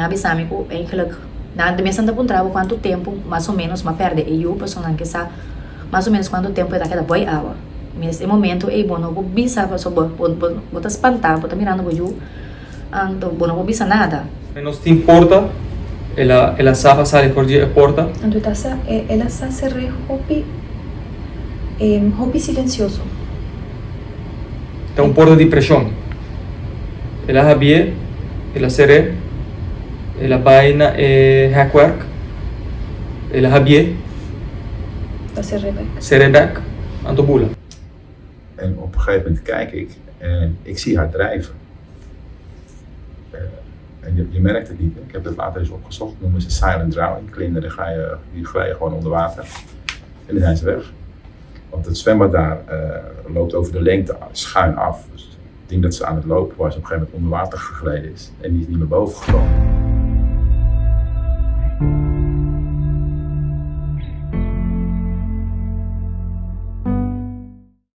avisar-me que eigenlijk, de mês anda encontrava quanto tempo, mais ou menos, mas perde. E eu, pessoa que sabe, mais ou menos quanto tempo é daquela boa água. Nesse momento, eu não vou bisa, pessoa, vou espantar, vou mirando para eu, então, não vou bisa nada. Não te importa, ela sabe passar por dia porta. Então, ela se hobby silencioso. Então, porta de pressão. Ela sabia, ela será, ela vai na hackwork, ela sabia, será back, aan de boelen. En op een gegeven moment kijk ik en ik zie haar drijven. En je merkt het niet. Ik heb het later eens opgezocht. Dat noemen ze silent drowning. Kinderen die glij je gewoon onder water. En dan zijn ze weg. Want het zwembad daar loopt over de lengte schuin af. Dus ik denk dat ze aan het lopen was. Op een gegeven moment onder water gegleden is. En die is niet meer boven gekomen.